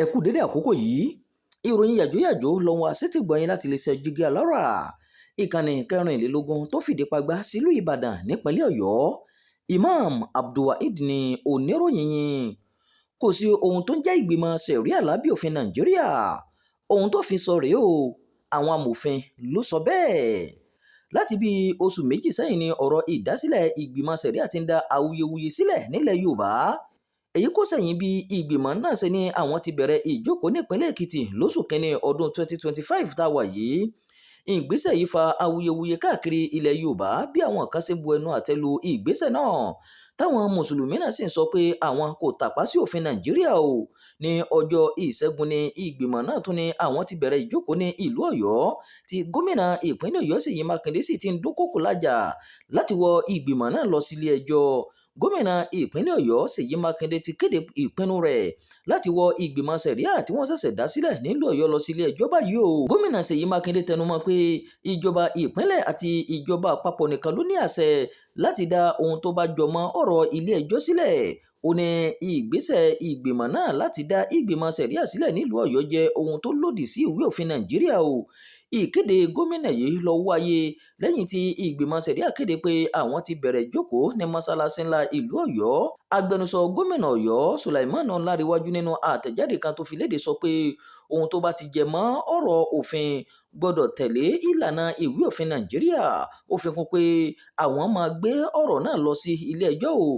Ẹ kú dédé àkókò yìí, ìròyìn yàjóyàjó ló ń wá sétígbọ̀ọ́ yín láti iléeṣẹ́ Jígí Alárà, ìkànnì kẹrìnlélógún tó fìdí pagbá sílùú Ìbàdàn nípínlẹ̀ Ọ̀yọ́. Imam Abdulwaheed ni oníròyìn yín. Kò sí ohun tó ń jẹ́ ìgbìmọ̀ ṣẹ̀ríà lábẹ́ òfin Nàìjíríà. Ohun tó fi sọ rèé o, àwọn amòfin ló sọ bẹ́ẹ̀. Láti bí oṣù méjì sẹ́yìn ni ọ̀rọ̀ ìdásílẹ̀ ìgbìmọ̀ ṣẹ̀ríà ti ń dá awuyewuye sílẹ̀ nílẹ̀ Yorùbá. Èyí kò sẹ́yìn bí ìgbìmọ̀ náà ṣe ní àwọn ti bẹ̀rẹ̀ ìjókòó nípínlẹ̀ Èkìtì lóṣù kínní ọdún 2025 tá a wà yìí. Ìgbésẹ̀ yìí fa awuyewuye káàkiri ilẹ̀ Yorùbá bí àwọn kan ṣe bu ẹnu àtẹ́ lu ìgbésẹ̀ náà, táwọn mùsùlùmí náà sì ń sọ pé àwọn kò tàpá sí òfin Nàìjíríà o. Ní ọjọ́ Ìṣẹ́gun ni ìgbìmọ̀ náà tún ní àwọn ti bẹ̀rẹ̀ ìjókòó ní ìlú Ọ̀yọ́, tí gómìnà ìpínlẹ̀ Ọ̀yọ́ Ṣèyí Mákindé sì ti ń dúnkòokò lájà láti wọ ìgbìmọ̀ náà lọ sílé ẹjọ́. Gómìnà ìpínlẹ̀ Ọ̀yọ́ Ṣèyí Mákindé ti kéde ìpinnu rẹ̀ láti wọ ìgbìmọ̀ ṣẹ̀ríà tí wọ́n ṣẹ̀ṣẹ̀ dá sílẹ̀ nílùú Ọ̀yọ́ lọ sílé ẹjọ́ báyìí o. Gómìnà Ṣèyí Mákindé tẹnumọ́ pé ìjọba ìpínlẹ̀ àti ìjọba àpapọ̀ nìkan ló ní àṣẹ láti dá ohun tó bá jọmọ́ ọ̀rọ̀ ilé ẹjọ́ sílẹ̀. Ó ní ìgbésẹ̀ ìgbìmọ̀ náà láti dá ìgbìmọ̀ ṣẹ̀ríà sílẹ̀ nílùú Ọ̀yọ́ jẹ́ ohun tó lòdì sí ìwé òfin Nàìjíríà o. Ìkéde gómìnà yìí ló wáyé lẹ́yìn tí ìgbìmọ̀ ṣẹ̀ríà kéde pé àwọn ti bẹ̀rẹ̀ ìjókòó ní mọ́sálásí ńlá ìlú Ọ̀yọ́. Agbẹnusọ gómìnà Ọ̀yọ́ Sulaiman Ọláníwájú nínú àtẹ̀jáde kan tó fi léde sọ pé ohun tó bá ti jẹ mọ́ ọ̀rọ̀ òfin gbọ́dọ̀ tẹ̀lé ìlànà ìwé òfin Nàìjíríà. Ó fi kún pé àwọn máa gbé ọ̀rọ̀ náà lọ sí ilé ẹjọ́ o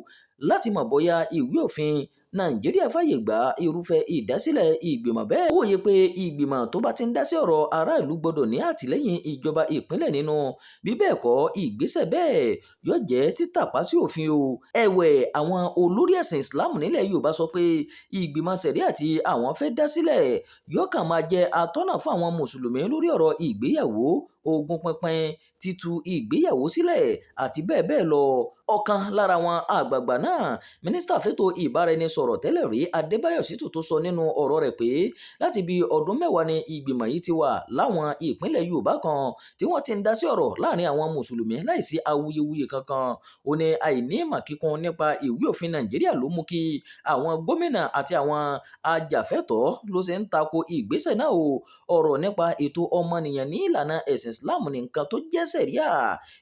láti mọ̀ bóyá ìwé òfin Nàìjíríà fàyè gba irúfẹ́ ìdásílẹ̀ ìgbìmọ̀ bẹ́ẹ̀. Ó wòye pé ìgbìmọ̀ tó bá ti ń dá sí ọ̀rọ̀ aráàlú gbọ́dọ̀ ní àtìlẹ́yìn ìjọba ìpínlẹ̀ nínú, bí bẹ́ẹ̀ kọ́ ìgbésẹ̀ bẹ́ẹ̀ yóò jẹ́ títàpá sí òfin o. Ẹ̀wẹ̀, àwọn olórí ẹ̀sìn Islam nílẹ̀ Yorùbá sọ pé ìgbìmọ̀ ṣẹ̀ríà tí àwọn fẹ́ dá sílẹ̀ yóò kàn máa jẹ́ atọ́nà fún àwọn mùsùlùmí lórí ọ̀rọ̀ ìgbéyàwó, ogún pínpín, títú ìgbéyàwó sílẹ̀ àti bẹ́ẹ̀ bẹ́ẹ̀ lọ. Ọ̀kan lára àwọn àgbààgbà náà, mínísítà fẹ́tò ìbáraẹnisọ̀rọ̀ tẹ́lẹ̀ rí Adébáyọ̀ Ṣítù, tó sọ nínú ọ̀rọ̀ rẹ̀ pé láti bí ọdún mẹ́wàá ni ìgbìmọ̀ yìí ti wà láwọn ìpínlẹ̀ Yorùbá kan tí wọ́n ti ń dá sí ọ̀rọ̀ láàrin àwọn mùsùlùmí láìsí awuyewuye kankan. Ó ní àìní ìmọ̀ kíkún nípa ìwé òfin Nàìjíríà ló mú kí àwọn gómìnà àti àwọn ajàfẹ́tọ̀ọ́ ló ṣe ń tako ìgbésẹ̀ náà o. Ọ̀rọ̀ nípa ètò ọmọnìyàn ní ìlànà ẹ̀sìn Islam ní nǹkan tó jẹ́ ṣẹ̀ríà.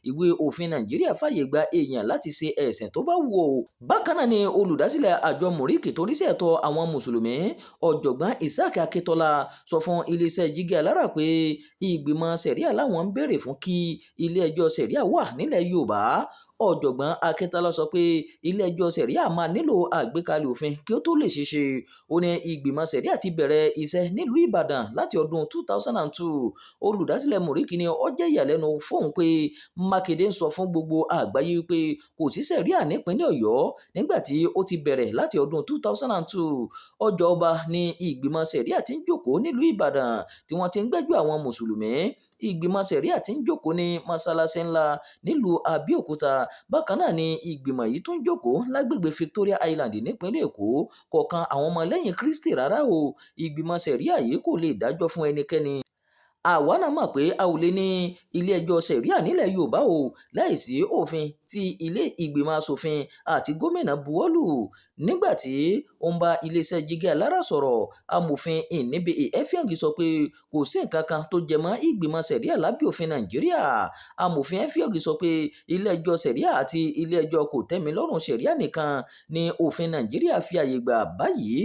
Ìwé òfin Nàìjíríà fàyè gba èèyàn láti ṣe ẹ̀sìn tó bá wù ú. Bákan náà ni olùdásílẹ̀ àjọ Mùríkì tó rí sí ẹ̀tọ́ àwọn mùsùlùmí, ọ̀jọ̀gbọ́n Isaac Akíntọ́lá, sọ fún iléeṣẹ́ Jígí Alárà pé ìgbìmọ̀ ṣẹ̀ríà làwọn ń béèrè fún kí ilé ẹjọ́ ṣẹ̀ríà wà nílẹ̀ Yorùbá. Ọ̀jọ̀gbọ́n Akíntọ́lá sọ pé ilé ẹjọ́ ṣẹ̀ríà máa nílò àgbékalẹ̀ òfin kí ó tó lè ṣeéṣe. Ó ní ìgbìmọ̀ ṣẹ̀ríà ti bẹ̀rẹ̀ iṣẹ́ nílùú Ìbàdàn láti ọdún 2002. Olùdásílẹ̀ Mùríkì ni ó jẹ́ ìyàlẹ́nu fóun pé Mákindé ń sọ fún gbogbo àgbáyé wípé kò sí ṣẹ̀ríà nípínlẹ̀ Ọ̀yọ́ nígbà tí ó ti bẹ̀rẹ̀ láti ọdún 2002. Ọjọ́ ọba ni ìgbìmọ̀ ṣẹ̀ríà ti ń jókòó nílùú Ìbàdàn tí wọ́n ti ń gbẹ́jọ́ àwọn mùsùlùmí. Ìgbìmọ̀ ṣẹ̀ríà ti ń jókòó ní mọ́sálásí ńlá nílùú Abẹ́òkúta. Bákan náà ni ìgbìmọ̀ yìí tún jókòó lágbègbè Victoria Island nípínlẹ̀ Èkó. Kọ̀ọ̀kan àwọn ọmọlẹ́yìn Kristi rárá o. Ìgbìmọ̀ ṣẹ̀ríà yìí kò lè dájọ́ fún ẹnikẹ́ni. Àwa náà mọ̀ pé a ò lè ní ilé ẹjọ́ ṣẹ̀ríà nílẹ̀ Yorùbá o láìsí òfin tí ilé ìgbìmọ̀ asòfin àti gómìnà buwọ́lù. Nígbà tí ó ń bá iléeṣẹ́ Jígí Alárà sọ̀rọ̀, amòfin Ìníbi Ẹ̀fíọ̀ngì sọ pé kò sí nǹkan kan tó jẹ mọ́ ìgbìmọ̀ ṣẹ̀ríà lábẹ́ òfin Nàìjíríà. Amòfin Ẹ̀fíọ̀ngì sọ pé ilé ẹjọ́ ṣẹ̀ríà àti ilé ẹjọ́ kòtẹ́milọ́rùn ṣẹ̀ríà nìkan ni òfin Nàìjíríà fi àyè gbà báyìí,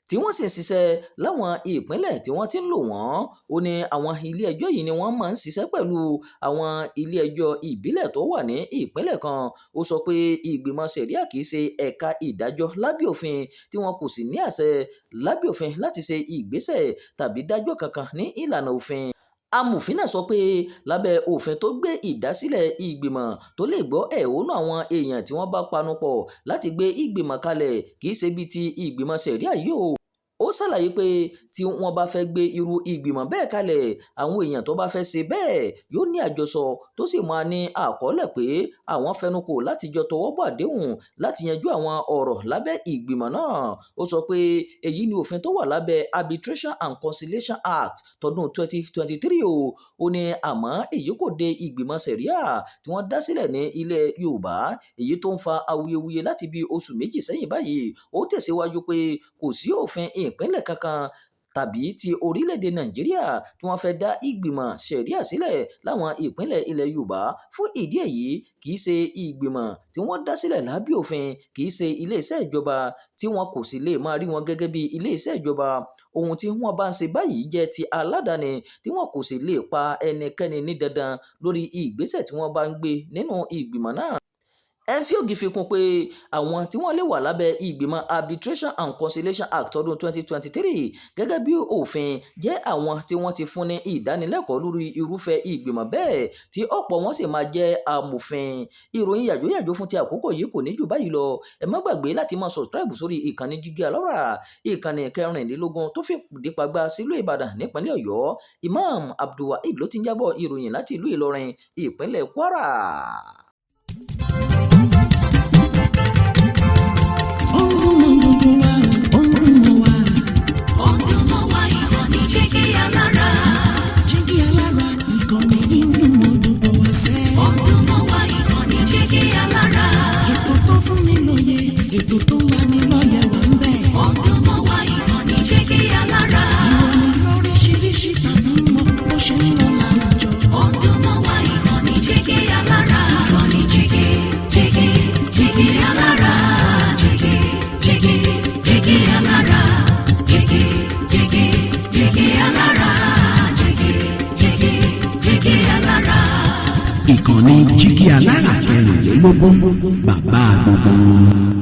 tí wọ́n sì ń ṣiṣẹ́ láwọn ìpínlẹ̀ tí wọ́n ti ń lò wọ́n. Ó ní àwọn ilé ẹjọ́ yìí ni wọ́n máa ń ṣiṣẹ́ pẹ̀lú àwọn ilé ẹjọ́ ìbílẹ̀ tó wà ní ìpínlẹ̀ kan. Ó sọ pé ìgbìmọ̀ ṣẹ̀ríà kì í ṣe ẹ̀ka ìdájọ́ lábẹ́ òfin, tí wọn kò sì ní àṣẹ lábẹ́ òfin láti ṣe ìgbésẹ̀ tàbí dájọ́ kankan ní ìlànà òfin. Amòfin náà sọ pé lábẹ́ òfin tó gbé ìdásílẹ̀ ìgbìmọ̀ tó lè gbọ́ ẹ̀hónú àwọn èèyàn tí wọ́n bá panupọ̀ láti gbé ìgbìmọ̀ kalẹ̀ kì í ṣe bíi ti ìgbìmọ̀ ṣẹ̀ríà yìí o. Ó ṣàlàyé pé tí wọ́n bá fẹ́ gbé irú ìgbìmọ̀ bẹ́ẹ̀ kalẹ̀, àwọn èèyàn tó bá fẹ́ ṣe bẹ́ẹ̀ yóò ní àjọsọ tó sì máa ní àkọọ́lẹ̀ pé àwọn fẹnukò láti jọ tọwọ́ bọ̀ àdéhùn láti yanjú àwọn ọ̀rọ̀ lábẹ́ ìgbìmọ̀ náà. Ó sọ pé èyí ni òfin tó wà lábẹ́ Arbitration and Conciliation Act tọdún 2023 o. Ó ní àmọ́ èyí kò de ìgbìmọ̀ ṣẹ̀ríà tí wọ́n dá sílẹ̀ ní ilẹ̀ Yorùbá, èyí tó ń fa awuyewuye láti bí oṣù méjì sẹ́yìn báyìí. Ó tẹ̀síwájú pé kò sí òfin ìpínlẹ̀ kankan tàbí ti orílẹ̀-èdè Nàìjíríà tí wọ́n fẹ́ dá ìgbìmọ̀ ṣẹ̀ríà sílẹ̀ láwọn ìpínlẹ̀ ilẹ̀ Yorùbá. Fún ìdí èyí, kì í ṣe ìgbìmọ̀ tí wọ́n dá sílẹ̀ lábẹ́ òfin, kì í ṣe ilé-iṣẹ́ ìjọba tí wọn kò sì lè máa rí wọn gẹ́gẹ́ bí ilé-iṣẹ́ ìjọba. Ohun tí wọ́n bá ń ṣe báyìí jẹ́ ti aládàáni tí wọn kò sì lè pa ẹnikẹ́ni ní dandan lórí ìgbésẹ̀ tí wọ́n bá ń gbé nínú ìgbìmọ̀ náà. Effiong fi kún pé àwọn tí wọ́n lè wà lábẹ́ ìgbìmọ̀ Arbitration and Conciliation Act ọdún 2023 gẹ́gẹ́ bí òfin jẹ́ àwọn tí wọ́n ti fún ní ìdánilẹ́kọ̀ọ́ lórí irúfẹ́ ìgbìmọ̀ bẹ́ẹ̀ tí ọ̀pọ̀ wọn sì máa jẹ́ amòfin. Ìròyìn yàjóyàjó fún ti àkókò yìí kò ní jù báyìí lọ. Ẹ má gbàgbé láti máa subscribe sórí ìkànnì Jígí Alárà, ìkànnì 24 tó fìdí pagbá sílùú Ìbàdàn nípínlẹ̀ Ọ̀yọ́. Imam Abdulwaheed ló ti ń jábọ̀ ìròyìn láti ìlú Ìlọrin, ìpínlẹ̀ Kwara. Ètò tó wà ní lọ́yẹ̀ wà ń bẹ̀. Ọdún mọ́ wá ìkànnì Jígí Alárà. Ìròyìn lóríṣiríṣi tàbí mọ́ bó ṣe ń lọ láwùjọ. Ọdún mọ́ wá ìkànnì Jígí Alárà. Ìkànnì Jígí Alárà. Jígí Alárà. Jígí Alárà. Jígí Alárà. Ìkànnì Jígí Alárà 24, bàbá gbogbo.